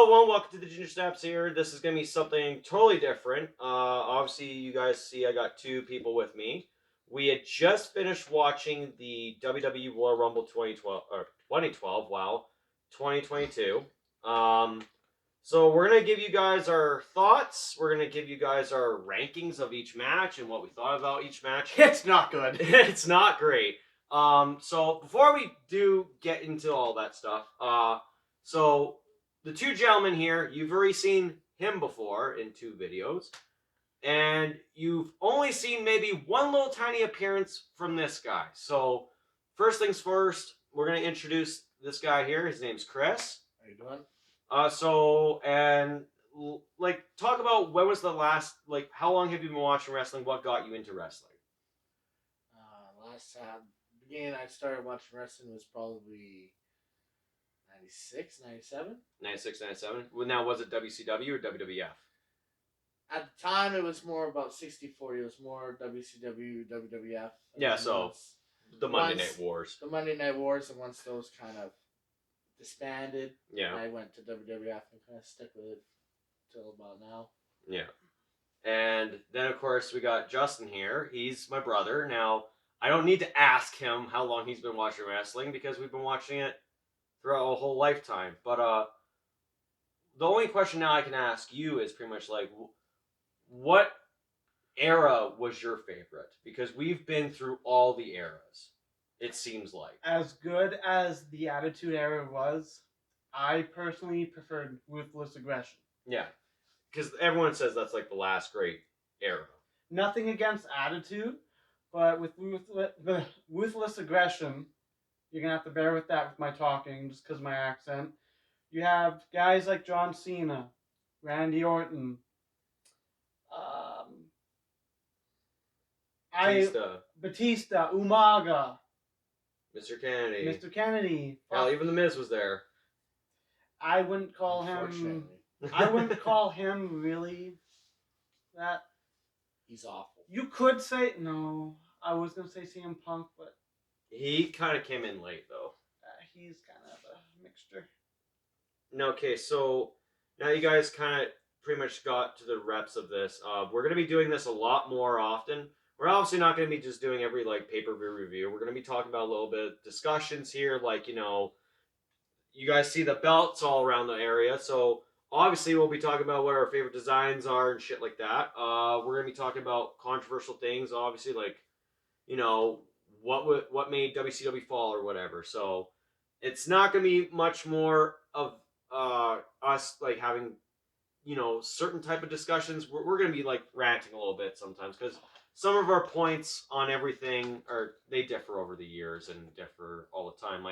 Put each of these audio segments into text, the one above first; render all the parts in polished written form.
Hello, everyone. Welcome to the Ginger Snaps here. This is going to be something totally different. Obviously, you guys see I got two people with me. We had just finished watching the WWE Royal Rumble 2012, wow, 2022. So we're going to give you guys our thoughts. We're going to give you guys our rankings of each match and what we thought about each match. It's not good. It's not great. So before we do get into all that stuff, so the two gentlemen here, you've already seen him before in two videos, and you've only seen maybe one little tiny appearance from this guy. So first things first, we're going to introduce this guy here. His name's Kris. How you doing? Talk about when was the last, how long have you been watching wrestling? What got you into wrestling? Last time, beginning I started watching wrestling was probably 96, 97. 96, 97. Well, now, was it WCW or WWF? At the time, it was more about 60-40. It was more WCW, WWF. Yeah, so the Monday Night Wars. The Monday Night Wars, and once those kind of disbanded, yeah, I went to WWF and kind of stuck with it till about now. Yeah. And then, of course, we got Justin here. He's my brother. Now, I don't need to ask him how long he's been watching wrestling because we've been watching it throughout a whole lifetime. But the only question now I can ask you is pretty much like, what era was your favorite? Because we've been through all the eras, it seems like. As good as the Attitude Era was, I personally preferred Ruthless Aggression. Yeah, because everyone says that's like the last great era. Nothing against Attitude, but with Ruthless Aggression, you're going to have to bear with that with my talking, just because of my accent. You have guys like John Cena, Randy Orton, Batista, Umaga, Mr. Kennedy. Hell, even The Miz was there. I wouldn't call him... I wouldn't call him really that... He's awful. You could say... No, I was going to say CM Punk, but... He kind of came in late, though. He's kind of a mixture. Okay, so now you guys kind of pretty much got to the reps of this. We're going to be doing this a lot more often. We're obviously not going to be just doing every, pay-per-view review. We're going to be talking about a little bit of discussions here, you guys see the belts all around the area, so obviously we'll be talking about what our favorite designs are and shit like that. We're going to be talking about controversial things, obviously, what made WCW fall or whatever. So it's not going to be much more of us having certain type of discussions. We're going to be ranting a little bit sometimes because some of our points on everything they differ over the years and differ all the time.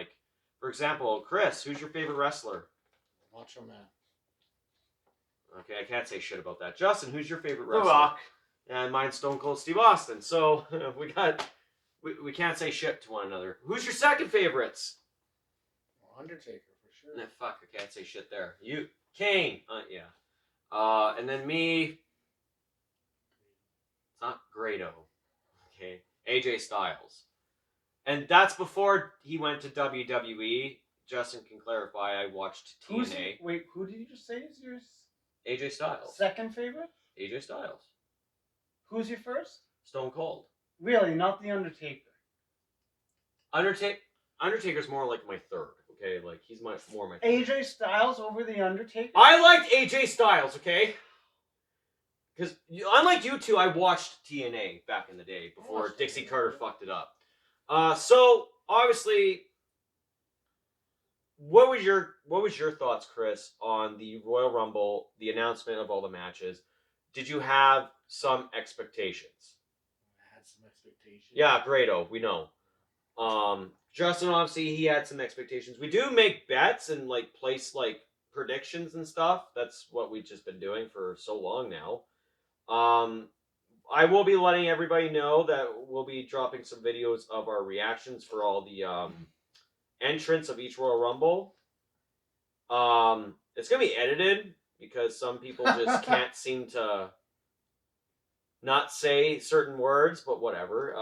For example, Kris, who's your favorite wrestler? Macho Man. Okay, I can't say shit about that. Justin, who's your favorite wrestler? The Rock. And mine's Stone Cold Steve Austin. So we can't say shit to one another. Who's your second favorites? Undertaker, for sure. Nah, fuck, I can't say shit there. You, Kane. Yeah. And then me. It's not Grado. Okay. AJ Styles. And that's before he went to WWE. Justin can clarify. I watched TNA. Wait, who did you just say is yours? AJ Styles. Second favorite? AJ Styles. Who's your first? Stone Cold. Really, not The Undertaker. Undertaker's more like my third. Okay, he's more my third. AJ Styles over The Undertaker? I liked AJ Styles, okay? Because, unlike you two, I watched TNA back in the day before Dixie Carter fucked it up. So, obviously, what was your thoughts, Kris, on the Royal Rumble, the announcement of all the matches? Did you have some expectations? I had some expectations. Yeah, Grado, we know. Justin, obviously, he had some expectations. We do make bets and place predictions and stuff. That's what we've just been doing for so long now. I will be letting everybody know that we'll be dropping some videos of our reactions for all the entrants of each Royal Rumble. It's gonna be edited because some people just can't seem to not say certain words, but whatever.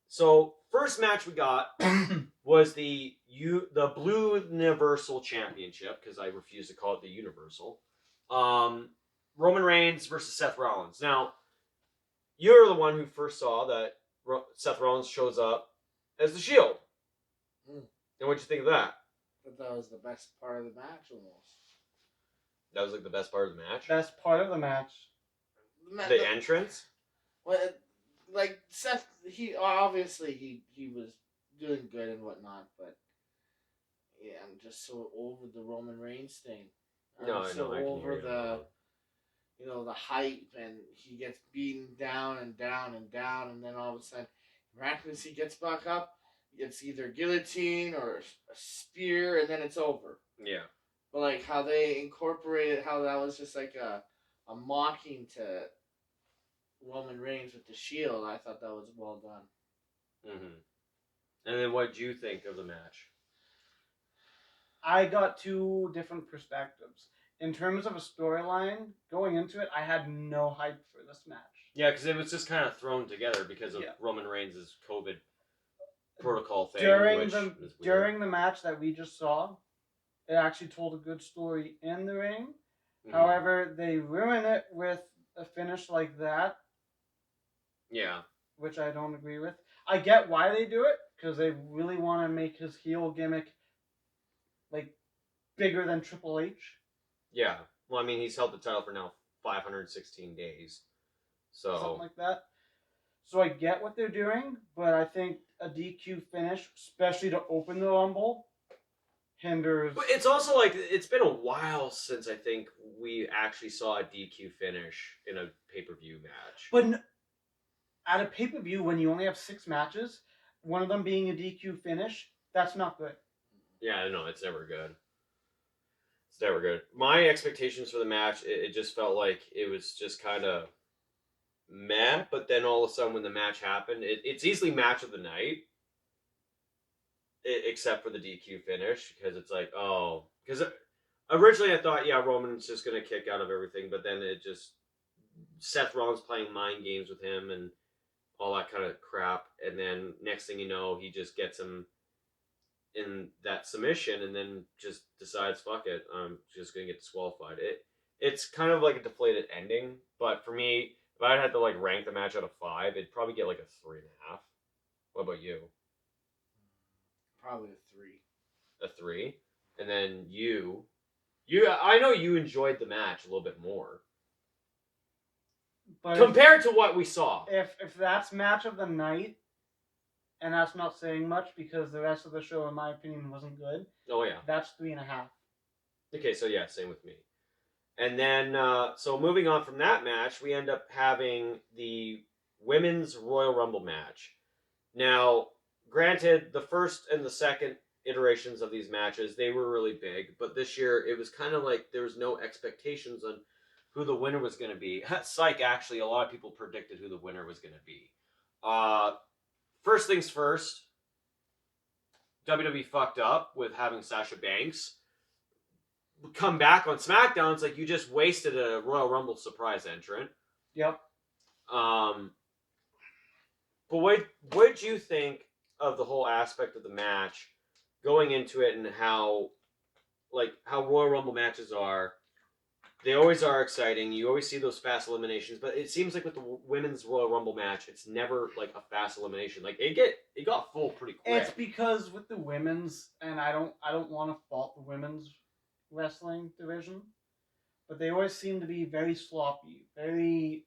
So first match we got was the Blue Universal Championship, because I refuse to call it the Universal. Roman Reigns versus Seth Rollins. Now, you're the one who first saw that Seth Rollins shows up as the Shield. Mm. And what'd you think of that? But that was the best part of the match, almost. That was like the best part of the match. Best part of the match. The entrance. Well, like Seth, he obviously he was doing good and whatnot, but yeah, I'm just so over the Roman Reigns thing. No, I so know. I can over hear the the hype, and he gets beaten down and down and down, and then all of a sudden, miraculously he gets back up. It's either guillotine or a spear, and then it's over. Yeah. But like how they incorporated, how that was just like a mocking to Roman Reigns with the Shield, I thought that was well done. Mm-hmm. And then what did you think of the match? I got two different perspectives. In terms of a storyline, going into it, I had no hype for this match. Yeah, because it was just kind of thrown together because of Roman Reigns' COVID protocol thing. During the match that we just saw, it actually told a good story in the ring. Mm-hmm. However, they ruin it with a finish like that. Yeah. Which I don't agree with. I get why they do it, because they really want to make his heel gimmick like bigger than Triple H. Yeah. Well, I mean, he's held the title for now 516 days. So something like that. So I get what they're doing, but I think a DQ finish, especially to open the Rumble, hinders. But it's also like it's been a while since I think we actually saw a DQ finish in a pay-per-view match. But at a pay-per-view, when you only have 6 matches, one of them being a DQ finish, that's not good. Yeah, no, it's never good. It's never good. My expectations for the match, it just felt like it was just kind of meh, but then all of a sudden when the match happened, it's easily match of the night, except for the DQ finish, because it's like, oh, because originally I thought, yeah, Roman's just going to kick out of everything, but then it just, Seth Rollins playing mind games with him and all that kind of crap, and then next thing you know, he just gets him in that submission and then just decides, fuck it, I'm just going to get disqualified. It's kind of like a deflated ending, but for me, if I had to like rank the match out of 5, it'd probably get like a 3.5. What about you? Probably a 3. A 3? And then you, I know you enjoyed the match a little bit more. But compared to what we saw. If that's match of the night, and that's not saying much because the rest of the show, in my opinion, wasn't good. Oh, yeah. That's 3.5. Okay, so yeah, same with me. And then, so moving on from that match, we end up having the Women's Royal Rumble match. Now, granted, the first and the second iterations of these matches, they were really big. But this year, it was kind of like there was no expectations on who the winner was going to be. Psych, actually, a lot of people predicted who the winner was going to be. First things first, WWE fucked up with having Sasha Banks come back on SmackDown. It's like you just wasted a Royal Rumble surprise entrant. Yep. But what did you think of the whole aspect of the match going into it, and how Royal Rumble matches are? They always are exciting. You always see those fast eliminations, but it seems like with the Women's Royal Rumble match, it's never like a fast elimination. Like it got full pretty quick. It's because with the women's, and I don't want to fault the women's wrestling division, but they always seem to be very sloppy, very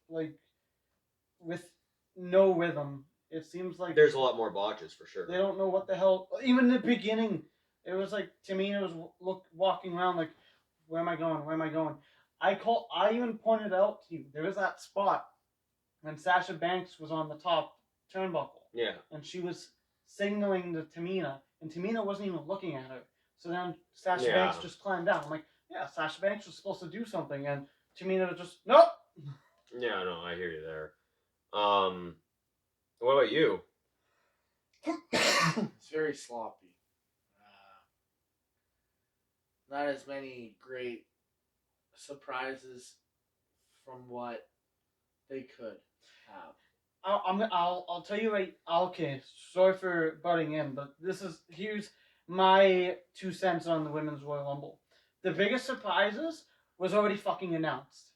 like with no rhythm. It seems like there's a lot more botches for sure. They don't know what the hell. Even in the beginning, it was like Tamina was walking around like, where am I going? Where am I going? I even pointed out to you, there was that spot when Sasha Banks was on the top turnbuckle. Yeah. And she was signaling to Tamina, and Tamina wasn't even looking at her. So then Sasha Banks just climbed down. I'm like, yeah, Sasha Banks was supposed to do something, and Tamina was just, nope. Yeah, no, I hear you there. What about you? It's very sloppy. Not as many great surprises from what they could have. I'll tell you right. Okay, sorry for butting in, but here's my 2 cents on the women's Royal Rumble. The biggest surprises was already fucking announced.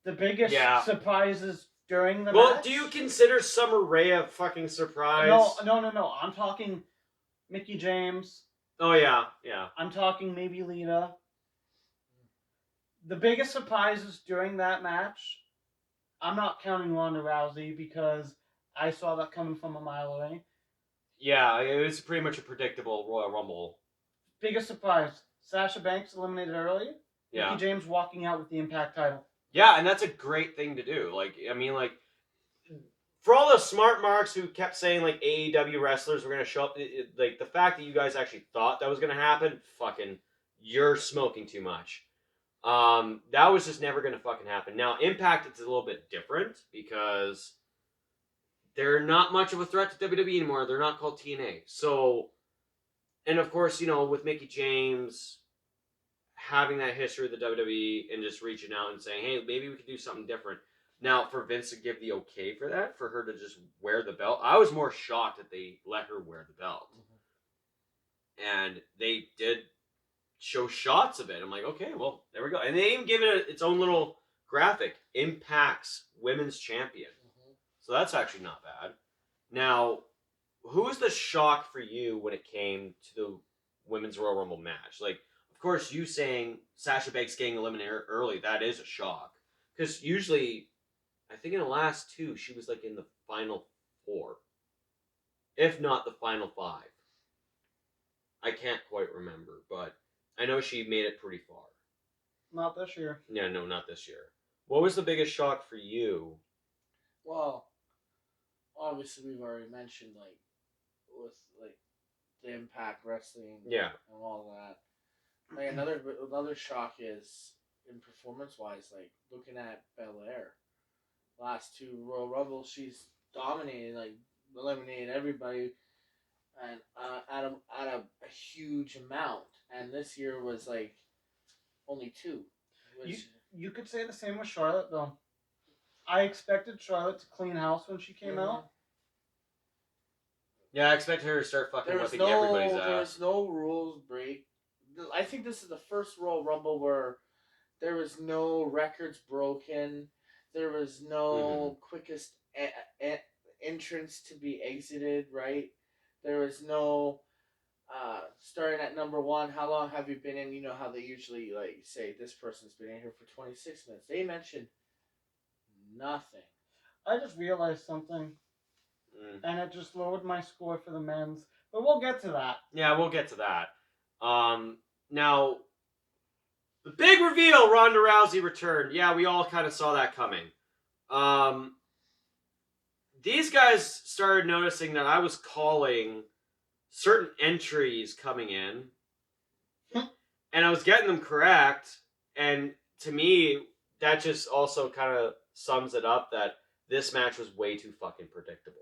The biggest Yeah. surprises during the Well, match. do you consider Summer Rae a fucking surprise? No. I'm talking Mickie James. Oh yeah. I'm talking maybe Lita. The biggest surprises during that match, I'm not counting Ronda Rousey because I saw that coming from a mile away. Yeah, it was pretty much a predictable Royal Rumble. Biggest surprise, Sasha Banks eliminated early. Yeah. Mickie James walking out with the Impact title. Yeah, and that's a great thing to do. For all the smart marks who kept saying like AEW wrestlers were going to show up, like the fact that you guys actually thought that was going to happen, fucking, you're smoking too much. That was just never going to fucking happen. Now, Impact, it's a little bit different because they're not much of a threat to WWE anymore. They're not called TNA. So, and of course, with Mickie James having that history with the WWE and just reaching out and saying, hey, maybe we could do something different. Now, for Vince to give the okay for that, for her to just wear the belt, I was more shocked that they let her wear the belt. Mm-hmm. And they did show shots of it. I'm like, okay, well, there we go. And they even give it its own little graphic, Impact's Women's Champion. Mm-hmm. So that's actually not bad. Now, who was the shock for you when it came to the Women's Royal Rumble match? Like, of course, you saying Sasha Banks getting eliminated early, that is a shock. Because usually, I think in the last two, she was like in the final 4. If not the final 5. I can't quite remember, but I know she made it pretty far. Not this year. Yeah, no, not this year. What was the biggest shock for you? Well, obviously we've already mentioned with the Impact Wrestling, yeah, and all that. Like another shock is in performance wise, like looking at Belair. Last 2 Royal Rumbles, she's dominated, eliminated everybody, and at a huge amount. And this year was only 2. You could say the same with Charlotte, though. I expected Charlotte to clean house when she came out. Yeah, I expected her to start fucking whipping everybody's ass. There was no rules break. I think this is the first Royal Rumble where there was no records broken. There was no quickest entrance to be exited, right? There was no starting at number 1. How long have you been in? You know how they usually say this person's been in here for 26 minutes. They mentioned nothing. I just realized something, and it just lowered my score for the men's. But we'll get to that. Yeah, we'll get to that. Now, the big reveal, Ronda Rousey returned. Yeah, we all kind of saw that coming. These guys started noticing that I was calling certain entries coming in, and I was getting them correct. And to me, that just also kind of sums it up that this match was way too fucking predictable.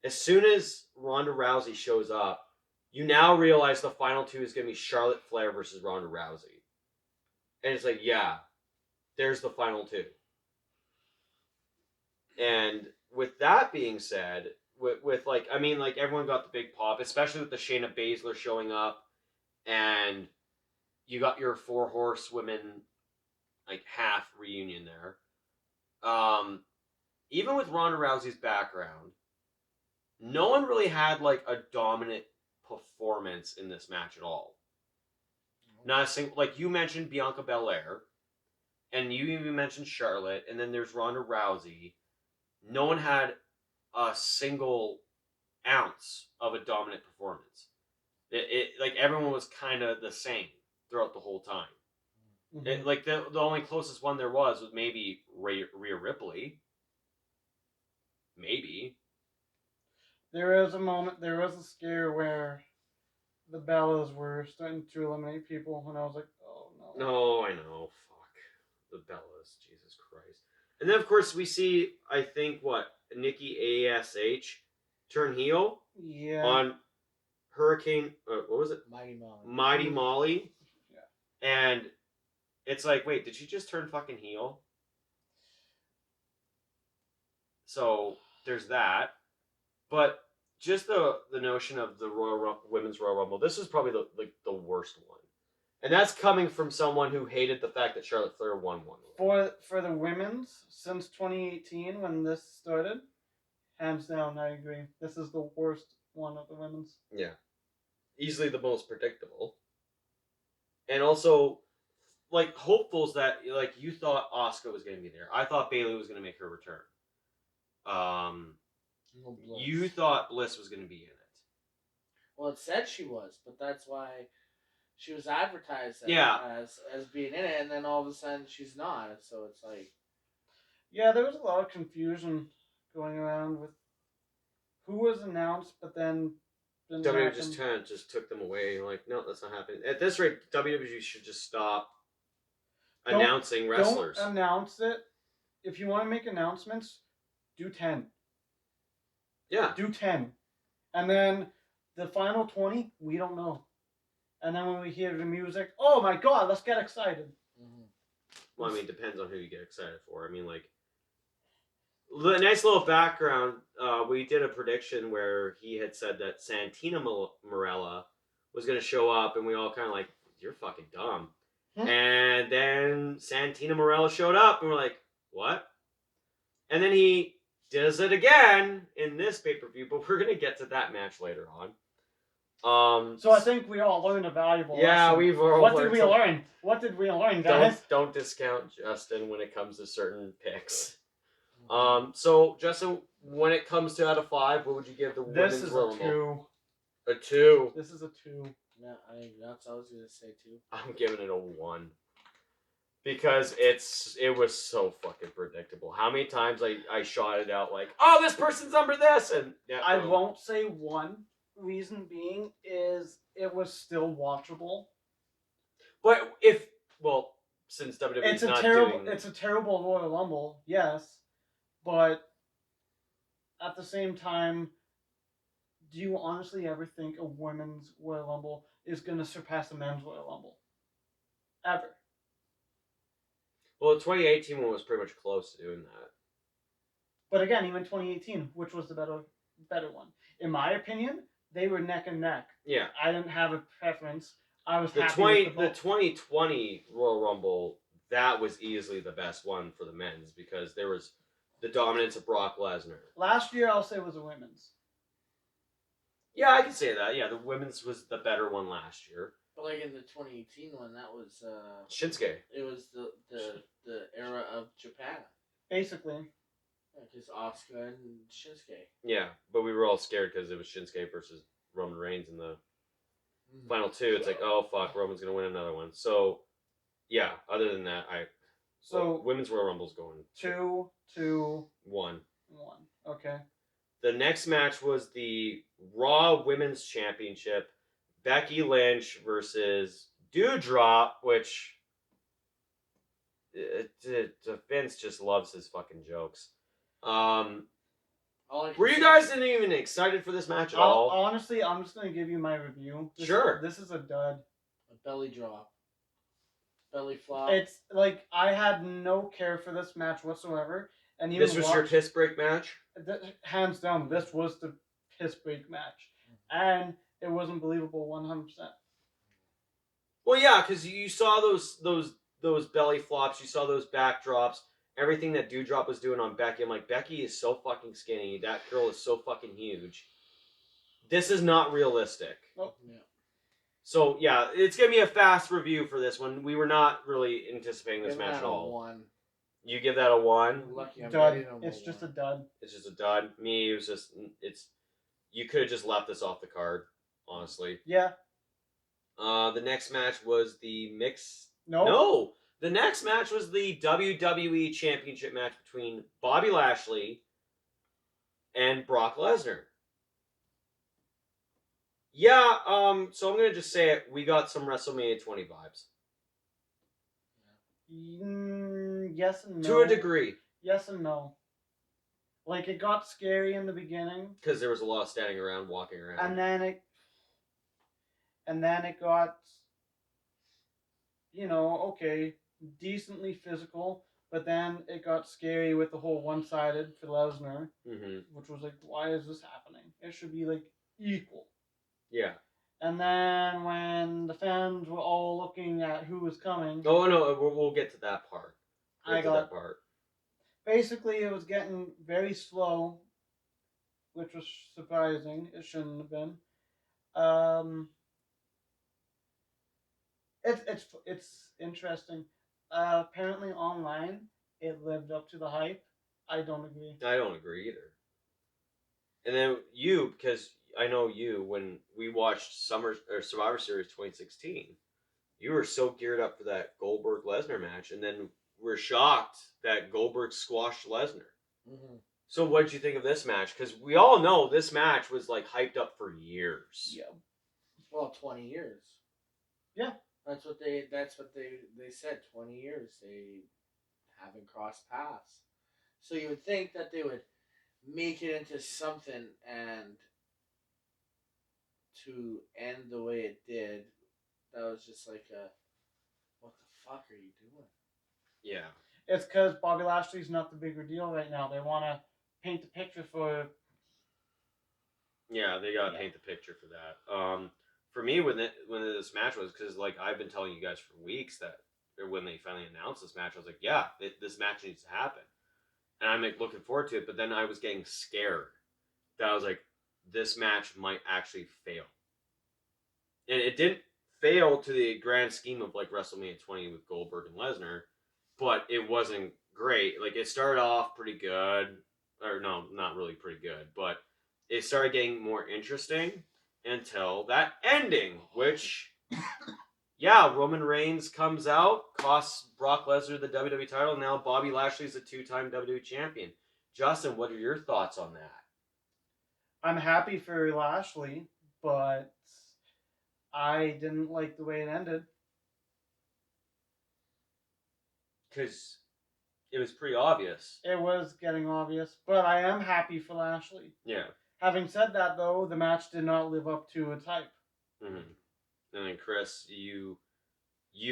As soon as Ronda Rousey shows up, you now realize the final 2 is going to be Charlotte Flair versus Ronda Rousey. And it's like, yeah, there's the final 2. And with that being said, with everyone got the big pop, especially with the Shayna Baszler showing up, and you got your 4 horsewomen, half reunion there. Even with Ronda Rousey's background, no one really had a dominant performance in this match at all. Not a single, you mentioned Bianca Belair, and you even mentioned Charlotte, and then there's Ronda Rousey. No one had a single ounce of a dominant performance. Everyone was kind of the same throughout the whole time. Mm-hmm. The only closest one there was maybe Rhea Ripley. Maybe. There was a scare where the Bellas were starting to eliminate people, and I was like, oh no. No, I know. Fuck. The Bellas. Jesus Christ. And then, of course, we see, I think, Nikki ASH turn heel? Yeah. On Hurricane, what was it? Mighty Molly. Yeah. And it's like, wait, did she just turn fucking heel? So there's that. But just the notion of the Women's Royal Rumble, this is probably the worst one. And that's coming from someone who hated the fact that Charlotte Flair won one. For the women's, since 2018 when this started, hands down, I agree. This is the worst one of the women's. Yeah. Easily the most predictable. And also, like, hopefuls that, like, you thought Asuka was going to be there. I thought Bayley was going to make her return. You thought Bliss was going to be in it. Well, it said she was, but that's why she was advertised as being in it, and then all of a sudden she's not. So it's like, yeah, there was a lot of confusion going around with who was announced, but then WWE just took them away. Like, no, that's not happening. At this rate, WWE should just stop announcing wrestlers. Don't announce it. If you want to make announcements, do 10. Yeah. Do 10. And then the final 20, we don't know. And then when we hear the music, oh my god, let's get excited. Mm-hmm. Well, I mean, it depends on who you get excited for. I mean, like, nice little background. We did a prediction where he had said that Santina Marella was going to show up, and we all kind of like, you're fucking dumb. And then Santina Marella showed up, and we're like, what? And then he does it again in this pay-per-view, but we're going to get to that match later on. So I think we all learned a valuable lesson. Yeah, we've all What did we learn? What did we learn, guys? Don't discount Justin when it comes to certain picks. So Justin, when it comes to out of 5, what would you give the Women's Royal Rumble? A 2. A 2. This is a 2. Yeah, I was gonna say 2. I'm giving it a 1. Because it was so fucking predictable. How many times I shot it out like, oh, this person's number this, and yeah, I won't say 1. Reason being is it was still watchable. But since WWE's it's a terrible Royal Rumble, yes, but at the same time, do you honestly ever think a women's Royal Rumble is going to surpass a men's Royal Rumble? Ever? Well, the 2018 one was pretty much close to doing that. But again, even 2018, which was the better one? In my opinion, they were neck and neck. Yeah. I didn't have a preference. I was the happy with the 2020 Royal Rumble, that was easily the best one for the men's because there was the dominance of Brock Lesnar. Last year, I'll say was a women's. Yeah, I can say that. Yeah, the women's was the better one last year. But like in the 2018 one, that was Shinsuke. It was the era of Japan. Basically. Because Asuka and Shinsuke. Yeah, but we were all scared because it was Shinsuke versus Roman Reigns in the final 2. It's like, oh fuck, Roman's gonna win another one. So, yeah. Other than that, Women's Royal Rumble's going 2, 1. Okay. The next match was the Raw Women's Championship. Becky Lynch versus Dewdrop, which Vince just loves his fucking jokes. Were you guys even excited for this match at all? Honestly, I'm just gonna give you my review. This is a dud. A belly drop. Belly flop. It's like I had no care for this match whatsoever, and even this was your piss break match. Hands down, this was the piss break match, and it wasn't believable 100%. Well, yeah, because you saw those belly flops, you saw those backdrops. Everything that Dewdrop was doing on Becky, I'm like, Becky is so fucking skinny. That girl is so fucking huge. This is not realistic. Nope. Yeah. So, yeah, it's going to be a fast review for this one. We were not really anticipating this match at all. 1. You give that a 1? Lucky I'm dud. It's just a dud. It's just a dud. Me, it was just, you could have just left this off the card, honestly. Yeah. The next match was the mixed... No. No! The next match was the WWE Championship match between Bobby Lashley and Brock Lesnar. Yeah, so I'm going to just say it. We got some WrestleMania 20 vibes. Yes and no. To a degree. Yes and no. Like, it got scary in the beginning. Because there was a lot of standing around, walking around. And then it got, okay, decently physical, But then it got scary with the whole one-sided for Lesnar, Mm-hmm. which was like, why is this happening? It should be like equal. Yeah. And then when the fans were all looking at who was coming, Oh no, we'll get to that part. That part. Basically, it was getting very slow, which was surprising. It shouldn't have been. It's interesting. Apparently online, it lived up to the hype. I don't agree. I don't agree either. And then you, because I know you, when we watched Survivor Series 2016, you were so geared up for that Goldberg Lesnar match, and then we're shocked that Goldberg squashed Lesnar. Mm-hmm. So what did you think of this match? Because we all know this match was like hyped up for years. Yeah. Well, 20 years. Yeah. That's what they said. 20 years they haven't crossed paths. So you would think that they would make it into something, and to end the way it did, that was just like what the fuck are you doing? Yeah. It's because Bobby Lashley's not the bigger deal right now. They want to paint the picture for. Yeah, they gotta paint the picture for that. For me, when this match was, because like I've been telling you guys for weeks that when they finally announced this match, I was like, yeah, this match needs to happen, and I'm like looking forward to it. But then I was getting scared that I was like, this match might actually fail, and it didn't fail to the grand scheme of like WrestleMania 20 with Goldberg and Lesnar, but it wasn't great. Like it started off pretty good, or no, not really pretty good, but it started getting more interesting until that ending, which, yeah, Roman Reigns comes out, costs Brock Lesnar the WWE title. Now Bobby Lashley's a 2-time WWE champion. Justin, what are your thoughts on that? I'm happy for Lashley, but I didn't like the way it ended. Because it was pretty obvious. It was getting obvious, but I am happy for Lashley. Yeah. Having said that, though, the match did not live up to its hype. Mm-hmm. And then, Kris, you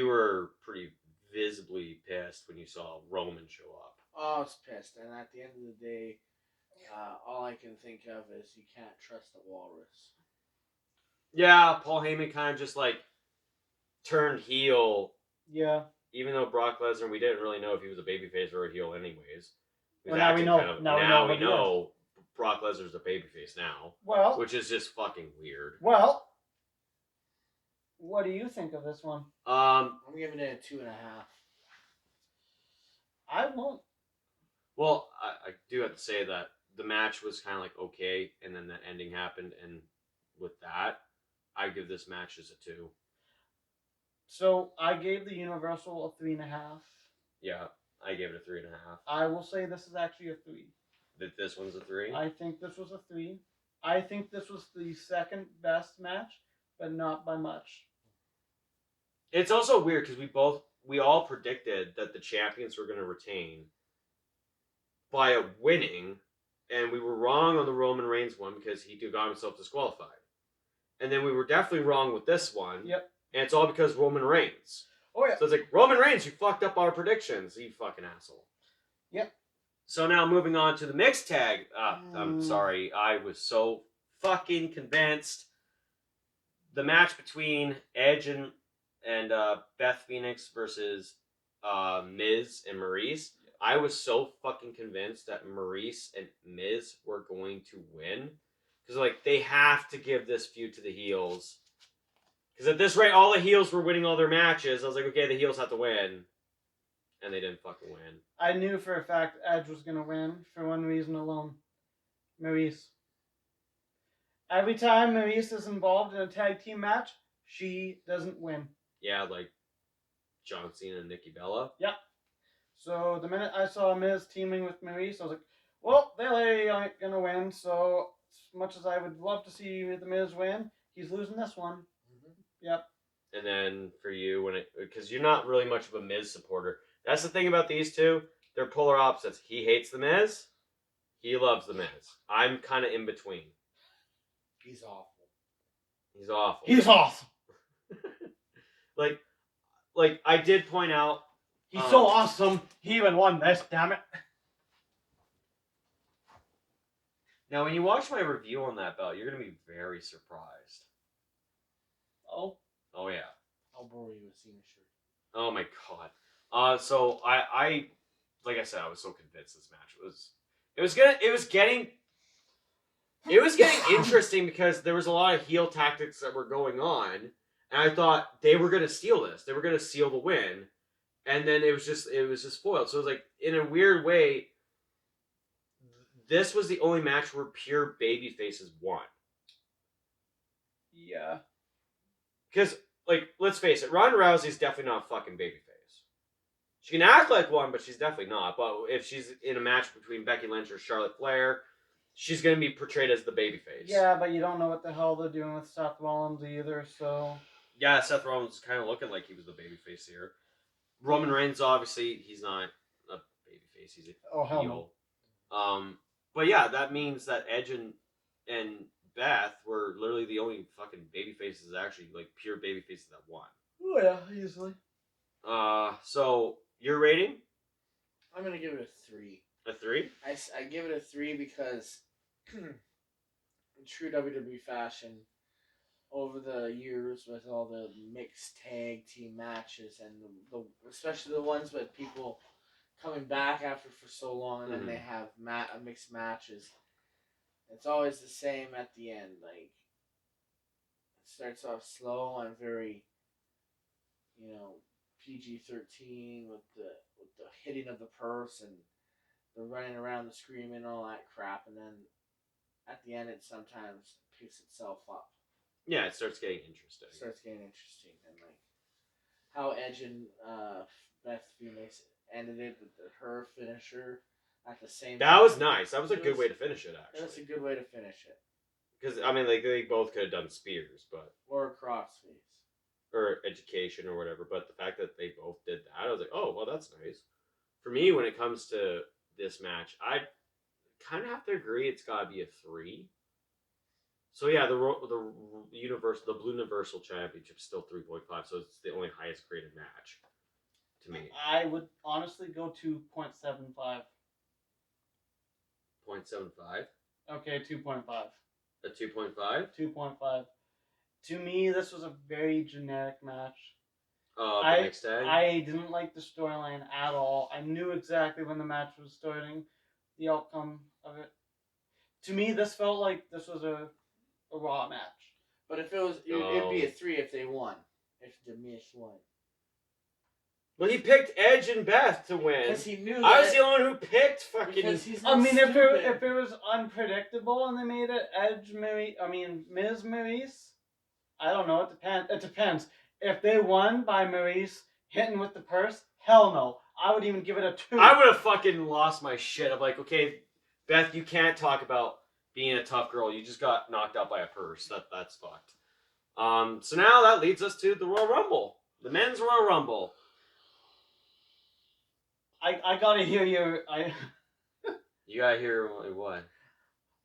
were pretty visibly pissed when you saw Roman show up. Oh, I was pissed. And at the end of the day, all I can think of is you can't trust the walrus. Yeah, Paul Heyman kind of just like turned heel. Yeah. Even though Brock Lesnar, we didn't really know if he was a babyface or a heel anyways. Well, now we know. Now we know Brock Lesnar's a babyface now. Well, which is just fucking weird. Well, what do you think of this one? I'm giving it a 2.5. I won't. Well, I do have to say that the match was kind of like okay, and then that ending happened, and with that, I give this match as a 2. So I gave the Universal a 3.5. Yeah, I gave it a 3.5. I will say this is actually a 3. That this one's a 3? I think this was a 3. I think this was the second best match, but not by much. It's also weird because we all predicted that the champions were going to retain by winning, and we were wrong on the Roman Reigns one because he got himself disqualified. And then we were definitely wrong with this one. Yep. And it's all because Roman Reigns. Oh, yeah. So it's like, Roman Reigns, you fucked up our predictions, you fucking asshole. Yep. So now moving on to the mixed tag. I'm sorry, I was so fucking convinced. The match between Edge and Beth Phoenix versus Miz and Maurice. I was so fucking convinced that Maurice and Miz were going to win. Because, like, they have to give this feud to the heels. Because at this rate, all the heels were winning all their matches. I was like, okay, the heels have to win. And they didn't fucking win. I knew for a fact Edge was going to win for one reason alone. Maurice. Every time Maurice is involved in a tag team match, she doesn't win. Yeah, like John Cena and Nikki Bella. Yep. So the minute I saw Miz teaming with Maurice, I was like, well, they ain't going to win. So as much as I would love to see the Miz win, he's losing this one. Mm-hmm. Yep. And then for you, because you're not really much of a Miz supporter. That's the thing about these two. They're polar opposites. He hates the Miz. He loves the Miz. I'm kind of in between. He's awful. He's awful. He's awesome. like I did point out He's so awesome. He even won this. Damn it. Now, when you watch my review on that belt, you're gonna be very surprised. Oh. Oh yeah. I'll borrow you a Cena shirt. Oh my god. So I like I said, I was so convinced this match it was getting interesting because there was a lot of heel tactics that were going on, and I thought they were gonna steal this. They were gonna steal the win, and then it was just spoiled. So it was like, in a weird way, this was the only match where pure baby faces won. Yeah. Because, like, let's face it, Ronda Rousey's definitely not a fucking babyface. She can act like one, but she's definitely not. But if she's in a match between Becky Lynch or Charlotte Flair, she's going to be portrayed as the babyface. Yeah, but you don't know what the hell they're doing with Seth Rollins either, so... Yeah, Seth Rollins is kind of looking like he was the babyface here. Roman Reigns, obviously, he's not a babyface. He's a heel. No. But yeah, that means that Edge and Beth were literally the only fucking baby faces, actually, like, pure baby faces that won. Oh yeah, easily. So your rating? I'm gonna give it a 3. A 3? I give it a 3 because in true WWE fashion, over the years with all the mixed tag team matches and the especially the ones with people coming back after for so long and then they have mixed matches. It's always the same at the end. Like, it starts off slow and very, PG-13 with the hitting of the purse and the running around the screaming and all that crap, and then at the end it sometimes picks itself up. Yeah, it starts getting interesting. And like how Edge and Beth Phoenix ended it with her finisher at the same time. That was nice. That was a good way to finish it, actually. That's a good way to finish it. Because, I mean, like, they both could have done spears, but... Or a crossface. Or education or whatever, but the fact that they both did that, I was like, oh, well, that's nice. For me, when it comes to this match, I kind of have to agree it's got to be a 3. So, yeah, the Blue Universal Championship is still 3.5, so it's the only highest graded match to me. I would honestly go to 0.75. 0.75? Okay, 2.5. A 2.5? 2.5. To me, this was a very generic match. The next tag? I didn't like the storyline at all. I knew exactly when the match was starting, the outcome of it. To me, this felt like this was a Raw match. But if it was, it'd be a 3 if they won. If The Miz won. Well, he picked Edge and Beth to win. Because he knew I was the only one who picked fucking... Because he's not if stupid. it was unpredictable and they made it Miz Maurice, I don't know. It depends. If they won by Maurice hitting with the purse, hell no. I would even give it a 2. I would have fucking lost my shit. I'm like, okay, Beth, you can't talk about being a tough girl. You just got knocked out by a purse. That's fucked. So now that leads us to the Royal Rumble. The Men's Royal Rumble. I gotta hear your... You gotta hear what?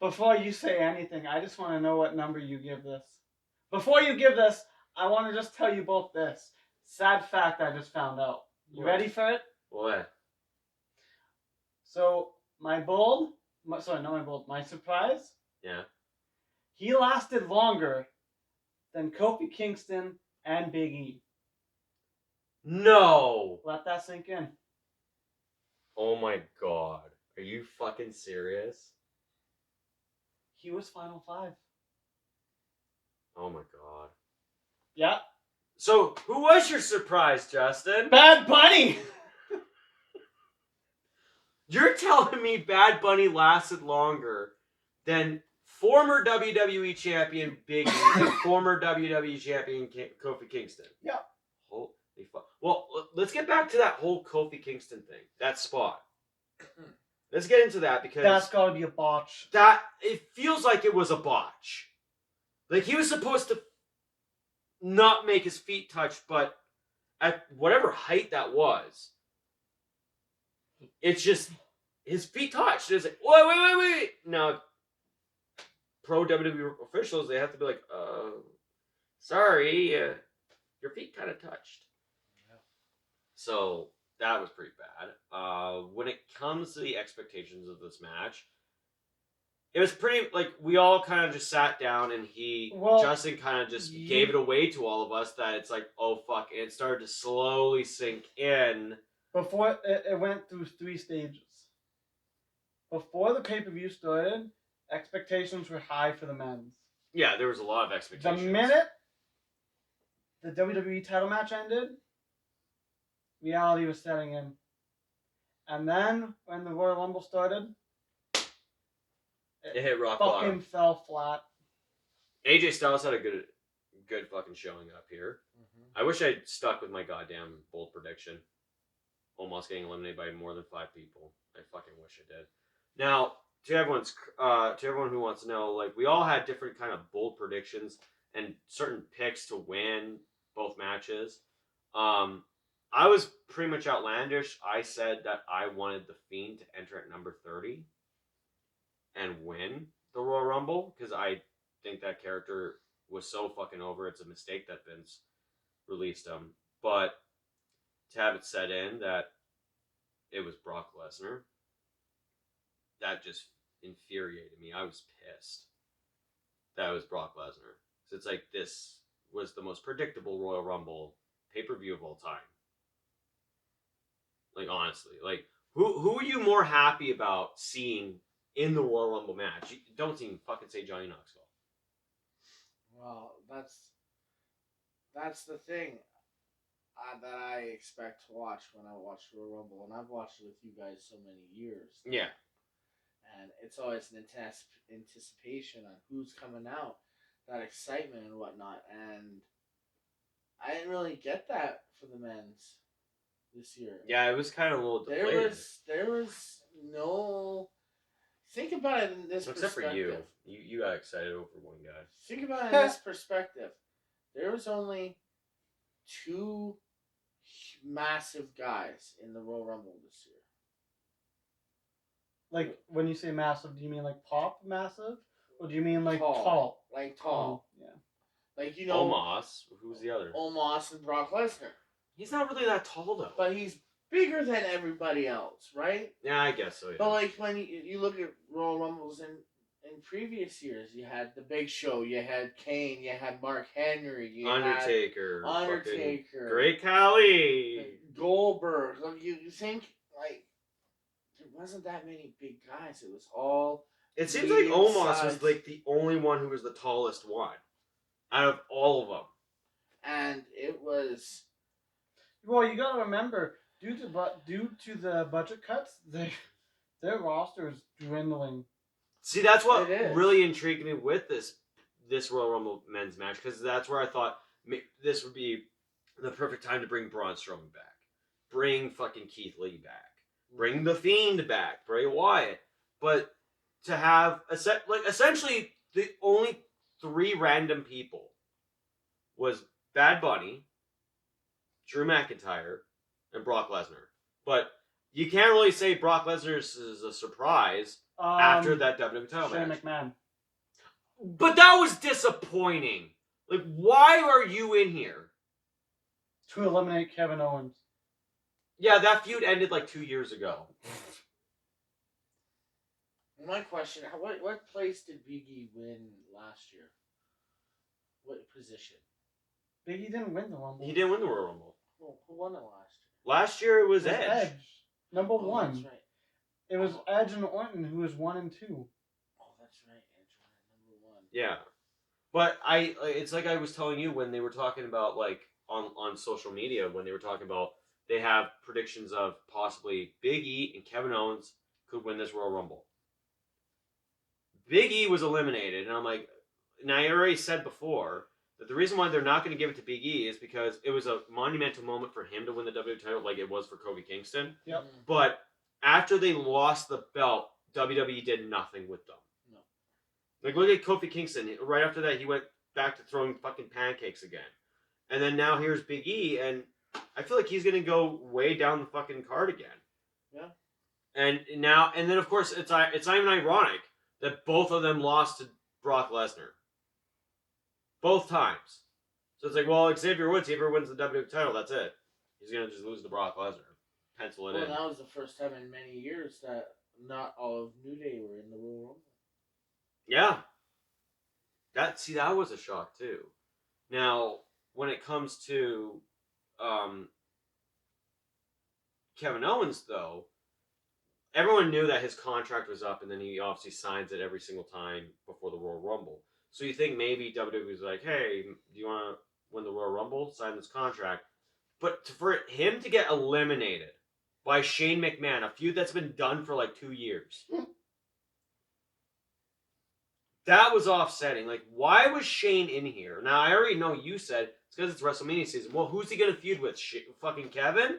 Before you say anything, I just want to know what number you give this. Before you give this, I want to just tell you both this. Sad fact I just found out. You ready for it? What? So, my surprise? Yeah. He lasted longer than Kofi Kingston and Big E. No! Let that sink in. Oh my god. Are you fucking serious? He was Final 5. Oh my god. Yeah. So, who was your surprise, Justin? Bad Bunny! You're telling me Bad Bunny lasted longer than former WWE champion Big E and former WWE champion Kofi Kingston? Yeah. Holy fuck. Well, let's get back to that whole Kofi Kingston thing. That spot. Let's get into that because... That's gotta be a botch. It feels like it was a botch. Like, he was supposed to not make his feet touch, but at whatever height that was, it's just, his feet touched. It's like, wait. Now, pro WWE officials, they have to be like, sorry, your feet kind of touched. Yeah. So, that was pretty bad. When it comes to the expectations of this match, it was pretty, like, we all kind of just sat down and Justin kind of just gave it away to all of us that it's like, oh fuck, and it started to slowly sink in. Before it went through 3 stages. Before the pay-per-view started, expectations were high for the men's. Yeah, there was a lot of expectations. The minute the WWE title match ended, reality was setting in. And then, when the Royal Rumble started, it hit rock fucking bottom. fell flat. AJ Styles had a good fucking showing up here. Mm-hmm. I wish I'd stuck with my goddamn bold prediction. Almost getting eliminated by more than 5 people. I fucking wish I did. Now, to everyone who wants to know, like, we all had different kind of bold predictions and certain picks to win both matches. I was pretty much outlandish. I said that I wanted The Fiend to enter at number 30 and win the Royal Rumble because I think that character was so fucking over. It's a mistake that Vince released him. But to have it set in that it was Brock Lesnar, that just infuriated me. I was pissed that it was Brock Lesnar. So it's like, this was the most predictable Royal Rumble pay-per-view of all time. Like, honestly. Like, who are you more happy about seeing in the Royal Rumble match? You don't even fucking say Johnny Knoxville. Well, that's the thing that I expect to watch when I watch Royal Rumble, and I've watched it with you guys so many years. Yeah. And it's always an anticipation on who's coming out, that excitement and whatnot. And I didn't really get that for the men's this year. Yeah, it was kind of a little deflated. There was no. Think about it in this Except perspective. for you. You got excited over one guy. Think about it in this perspective. There was only 2 massive guys in the Royal Rumble this year. Like, when you say massive, do you mean like pop massive? Or do you mean like Tall. tall? Like tall. Yeah. Like, you know. Omos. Who's the other? Omos and Brock Lesnar. He's not really that tall, though. But he's bigger than everybody else, right? Yeah, I guess so, yeah. But, like, when you look at Royal Rumbles in previous years, you had The Big Show, you had Kane, you had Mark Henry, you Undertaker. had Great Khali. Goldberg. Like, you think, like, there wasn't that many big guys. It was all. It seems like Omos was like the only one who was the tallest one out of all of them. And it was. Well, you gotta remember, due to the budget cuts, their roster is dwindling. See, that's what really intrigued me with this Royal Rumble men's match, because that's where I thought this would be the perfect time to bring Braun Strowman back, bring fucking Keith Lee back, bring The Fiend back, Bray Wyatt, but to have essentially the only 3 random people was Bad Bunny, Drew McIntyre, and Brock Lesnar. But you can't really say Brock Lesnar is a surprise after that WWE title match. McMahon. But that was disappointing. Like, why are you in here? To eliminate Kevin Owens. Yeah, that feud ended like 2 years ago. My question, what place did Big E win last year? What position? Big E didn't win the Rumble. He didn't win the Royal Rumble. Well, who won it last year? Last year it was Edge. Number 1. That's right. It was Edge and Orton who was 1 and 2. Oh, that's right. Edge won at number 1. Yeah. But it's like I was telling you when they were talking about, like, on social media, when they were talking about they have predictions of possibly Big E and Kevin Owens could win this Royal Rumble. Big E was eliminated, and I'm like, and I already said before that the reason why they're not going to give it to Big E is because it was a monumental moment for him to win the WWE title like it was for Kofi Kingston. Yep. But after they lost the belt, WWE did nothing with them. No. Like, look at Kofi Kingston. Right after that, he went back to throwing fucking pancakes again. And then now here's Big E, and I feel like he's going to go way down the fucking card again. Yeah. And then of course, it's not even ironic that both of them lost to Brock Lesnar. Both times. So it's like, well, Xavier Woods, he ever wins the WWE title, that's it. He's going to just lose to Brock Lesnar. pencil it Well, in. that was the first time in many years that not all of New Day were in the Royal Rumble. Yeah. That was a shock too. Now, when it comes to Kevin Owens, though, everyone knew that his contract was up, and then he obviously signs it every single time before the Royal Rumble. So you think maybe WWE was like, hey, do you want to win the Royal Rumble? Sign this contract. But for him to get eliminated by Shane McMahon, a feud that's been done for like 2 years, that was offsetting. Like, why was Shane in here? Now, I already know you said it's because it's WrestleMania season. Well, who's he going to feud with? Fucking Kevin?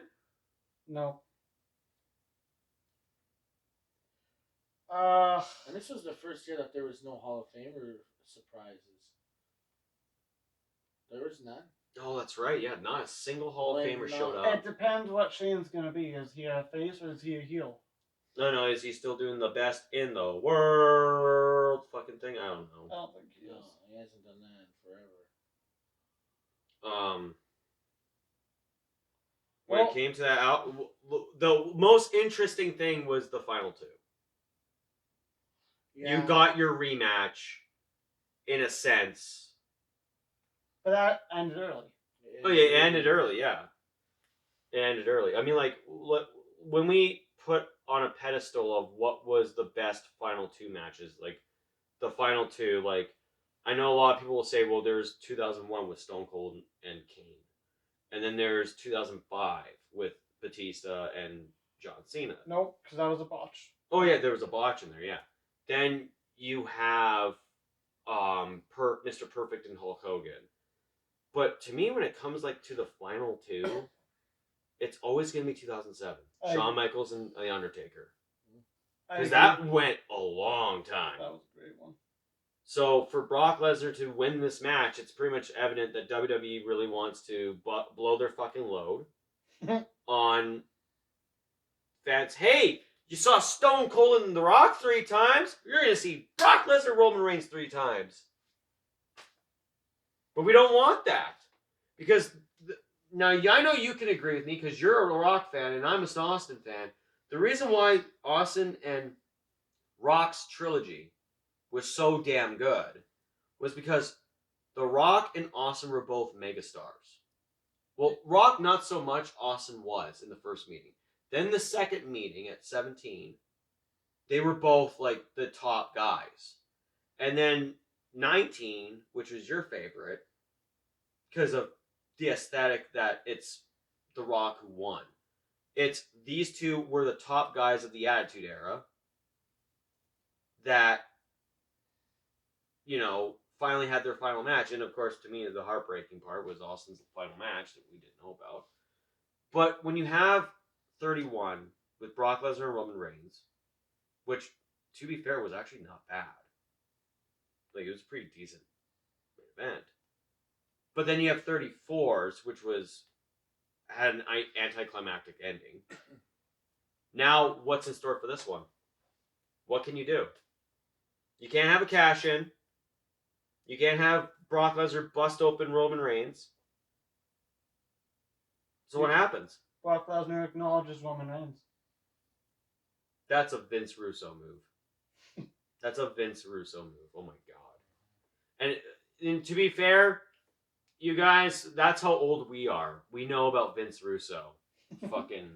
No. And this was the first year that there was no Hall of Famer surprises. There was none. Oh, that's right. Yeah, not a single Hall of Famer showed up. It depends what Shane's gonna be. Is he a face or is he a heel? No, is he still doing the best in the world fucking thing? I don't know. I don't think he No, is. he hasn't done that in forever. When it came to that, the most interesting thing was the final two. Yeah. You got your rematch, in a sense. But that ended early. Oh yeah, it ended early. Yeah, it ended early. I mean, like when we put on a pedestal of what was the best final two matches, like the final two, like I know a lot of people will say, well, there's 2001 with Stone Cold and Kane, and then there's 2005 with Batista and John Cena. Nope, because that was a botch. Oh yeah, there was a botch in there. Yeah. Then you have Mr. Perfect and Hulk Hogan. But to me, when it comes like to the final two, it's always going to be 2007. Shawn Michaels and The Undertaker. Because that went a long time. That was a great one. So for Brock Lesnar to win this match, it's pretty much evident that WWE really wants to blow their fucking load on fans. Hey, you saw Stone Cold and The Rock 3 times. You're going to see Brock Lesnar, Roman Reigns 3 times. But we don't want that. Because, now I know you can agree with me because you're a Rock fan and I'm an Austin fan. The reason why Austin and Rock's trilogy was so damn good was because The Rock and Austin were both megastars. Well, Rock not so much, Austin was in the first meeting. Then the second meeting at 17, they were both like the top guys. And then 19, which was your favorite, because of the aesthetic that it's The Rock who won. It's these two were the top guys of the Attitude Era that, you know, finally had their final match. And of course, to me, the heartbreaking part was Austin's final match that we didn't know about. But when you have 31 with Brock Lesnar and Roman Reigns, which, to be fair, was actually not bad. Like, it was a pretty decent main event. But then you have 34s, which had an anticlimactic ending. Now, what's in store for this one? What can you do? You can't have a cash-in. You can't have Brock Lesnar bust open Roman Reigns. So what happens? Brock Lesnar acknowledges Roman Reigns. That's a Vince Russo move. That's a Vince Russo move. Oh my god. And to be fair, you guys, that's how old we are. We know about Vince Russo. Fucking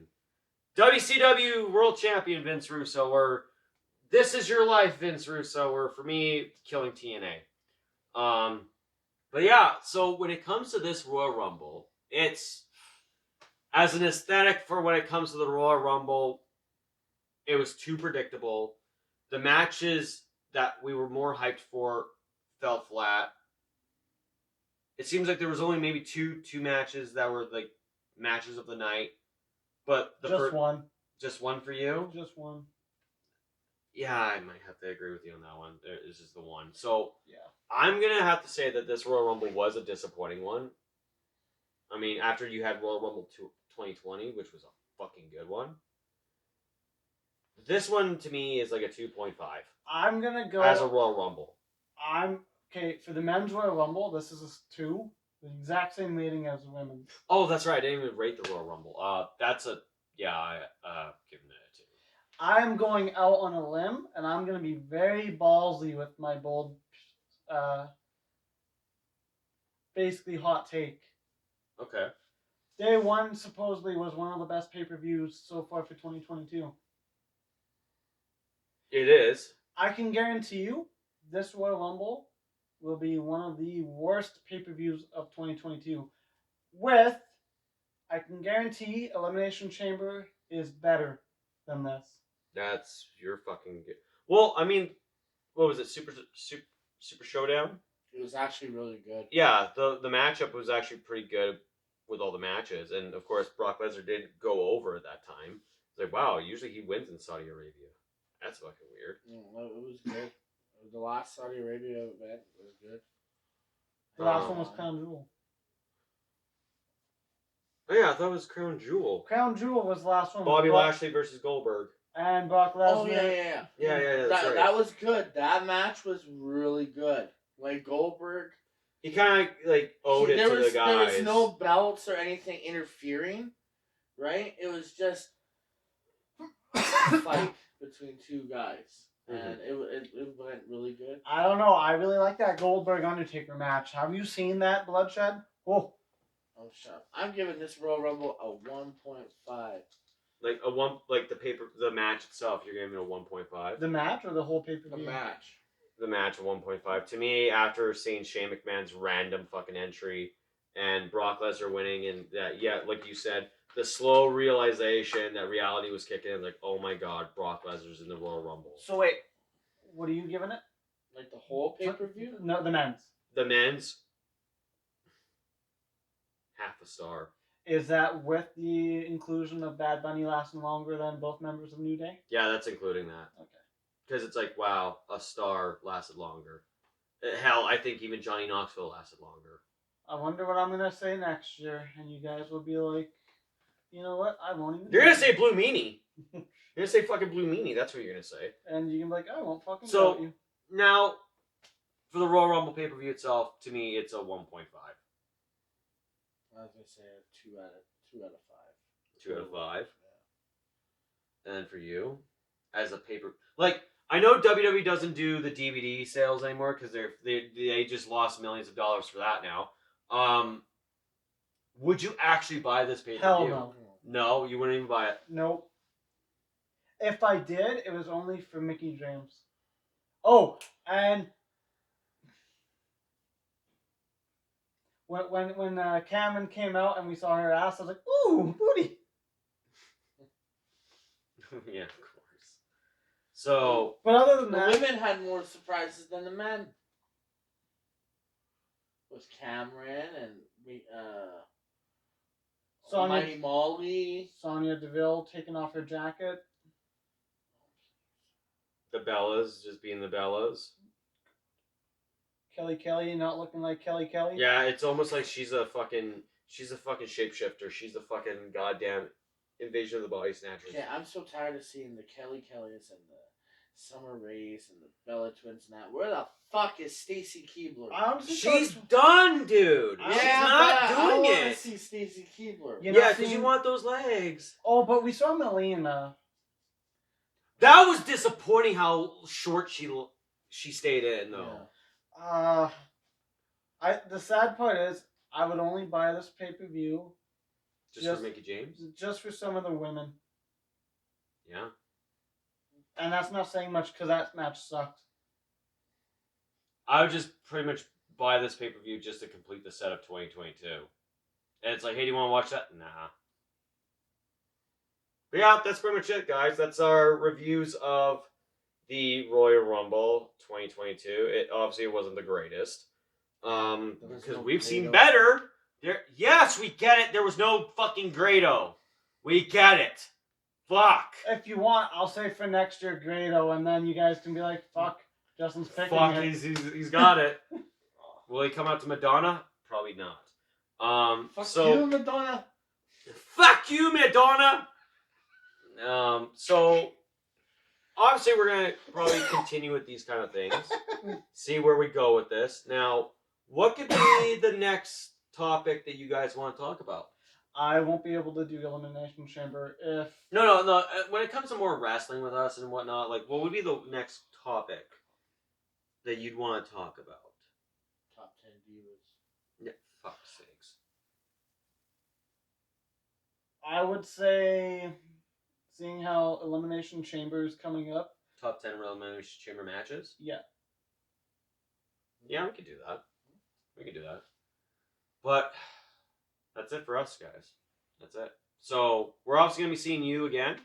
WCW World Champion Vince Russo, or This Is Your Life Vince Russo, or for me, killing TNA. But yeah, so when it comes to this Royal Rumble, it's, as an aesthetic for when it comes to the Royal Rumble, it was too predictable. The matches that we were more hyped for fell flat. It seems like there was only maybe two matches that were like matches of the night. But one. Just one for you? Just one. Yeah, I might have to agree with you on that one. This is the one. So yeah, I'm going to have to say that this Royal Rumble was a disappointing one. I mean, after you had Royal Rumble 2020, which was a fucking good one. This one, to me, is like a 2.5. I'm going to go... as a Royal Rumble. Okay, for the men's Royal Rumble, this is a 2. The exact same rating as the women's. Oh, that's right. I didn't even rate the Royal Rumble. Yeah, giving it a 2. I'm going out on a limb, and I'm going to be very ballsy with my bold, basically hot take. Okay. Day 1 supposedly was one of the best pay-per-views so far for 2022. It is. I can guarantee you this Royal Rumble will be one of the worst pay-per-views of 2022. I can guarantee Elimination Chamber is better than this. That's your fucking good. Well, I mean, what was it? Super Showdown? It was actually really good. Yeah, the matchup was actually pretty good with all the matches. And, of course, Brock Lesnar did go over at that time. It's like, wow, usually he wins in Saudi Arabia. That's fucking weird. Yeah, it was good. The last Saudi Arabia event was good. The last one was Crown Jewel. Oh, yeah, I thought it was Crown Jewel. Crown Jewel was the last one. Bobby Lashley versus Goldberg. And Brock Lesnar. Oh, yeah. Yeah, that's right. That was good. That match was really good. Like, Goldberg... He kind of, like, owed it to the guys. There was no belts or anything interfering, right? It was just a fight between two guys. And it went really good. I don't know. I really like that Goldberg-Undertaker match. Have you seen that bloodshed? Oh, shut up. I'm giving this Royal Rumble a 1.5. Like the match itself, you're giving it a 1.5. The match or the whole pay-per-view? The match. The match a 1.5. To me, after seeing Shane McMahon's random fucking entry and Brock Lesnar winning, and that, yeah, like you said, the slow realization that reality was kicking in, like, oh my god, Brock Lesnar's in the Royal Rumble. So wait, what are you giving it? Like the whole pay-per-view? No, the men's. The men's, half a star. Is that with the inclusion of Bad Bunny lasting longer than both members of New Day? Yeah, that's including that. Okay. Because it's like, wow, a star lasted longer. Hell, I think even Johnny Knoxville lasted longer. I wonder what I'm going to say next year, and you guys will be like, you know what, I won't even... You're going to say Blue Meanie. You're going to say fucking Blue Meanie, that's what you're going to say. And you can be like, I won't fucking so, doubt you. Now, for the Royal Rumble pay-per-view itself, to me, it's a 1.5. I was going to say a 2 out of 5. 2 out of 5? Yeah. And then for you, as a paper... Like, I know WWE doesn't do the DVD sales anymore because they just lost millions of dollars for that now. Would you actually buy this pay-per-view? Hell no. No, you wouldn't even buy it? Nope. If I did, it was only for Mickey James. Oh, and when Cameron came out and we saw her ass, I was like, ooh, booty. Yeah, of course. So, but other than the that, women had more surprises than the men. With Cameron and Mighty Molly, Sonya Deville taking off her jacket. The Bellas just being the Bellas. Kelly not looking like Kelly. Yeah, it's almost like she's a fucking shapeshifter. She's a fucking goddamn invasion of the body snatchers. Yeah, I'm so tired of seeing the Kellys and the Summer Rays and the Bella Twins and that. Where the fuck is Stacy Keibler? She's done, dude. She's not doing I it. want to see Stacy Keibler. Yeah, because you want those legs. Oh, but we saw Melina. That was disappointing how short she stayed in, though. Yeah. The sad part is I would only buy this pay-per-view just for Mickey James? Just for some of the women. Yeah. And that's not saying much because that match sucked. I would just pretty much buy this pay-per-view just to complete the set of 2022. And it's like, hey, do you want to watch that? Nah. But yeah, that's pretty much it, guys. That's our reviews of the Royal Rumble 2022. It obviously wasn't the greatest. Because we've seen better. Yes, we get it. There was no fucking Grado. We get it. Fuck. If you want, I'll say for next year Grado, and then you guys can be like, fuck, Justin's picking Fuck, it. he's got it. Will he come out to Madonna? Probably not. Fuck so, you, Madonna. Fuck you, Madonna. So obviously we're gonna probably continue with these kind of things. See where we go with this. Now, what could be the next topic that you guys want to talk about? I won't be able to do Elimination Chamber if No. When it comes to more wrestling with us and whatnot, like, what would be the next topic that you'd want to talk about? Top 10 divas. Yeah, fuck's sakes. I would say, seeing how Elimination Chamber is coming up, Top 10 Elimination Chamber matches? yeah. Yeah, we could do that. We could do that. But that's it for us, guys. That's it. So we're obviously going to be seeing you again.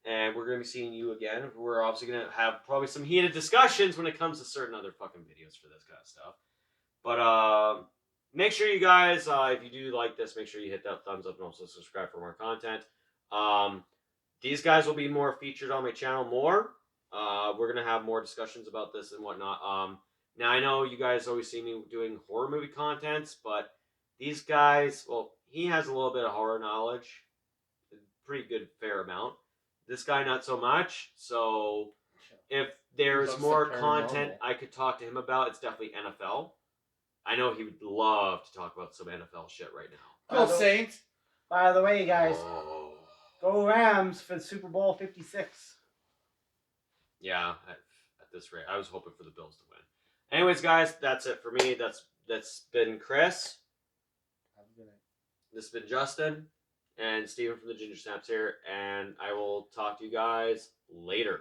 And we're going to be seeing you again. We're obviously going to have probably some heated discussions when it comes to certain other fucking videos for this kind of stuff. But make sure you guys, if you do like this, make sure you hit that thumbs up and also subscribe for more content. These guys will be more featured on my channel more. We're going to have more discussions about this and whatnot. Now, I know you guys always see me doing horror movie contents, but these guys, well, he has a little bit of horror knowledge. Pretty good, fair amount. This guy, not so much. So, if there's more content I could talk to him about, it's definitely NFL. I know he would love to talk about some NFL shit right now. Go Saints! By the way, guys, go Rams for Super Bowl 56. Yeah, at this rate, I was hoping for the Bills to win. Anyways, guys, that's it for me. That's been Chris. Have a good night. This has been Justin and Steven from the Ginger Snaps here, and I will talk to you guys later.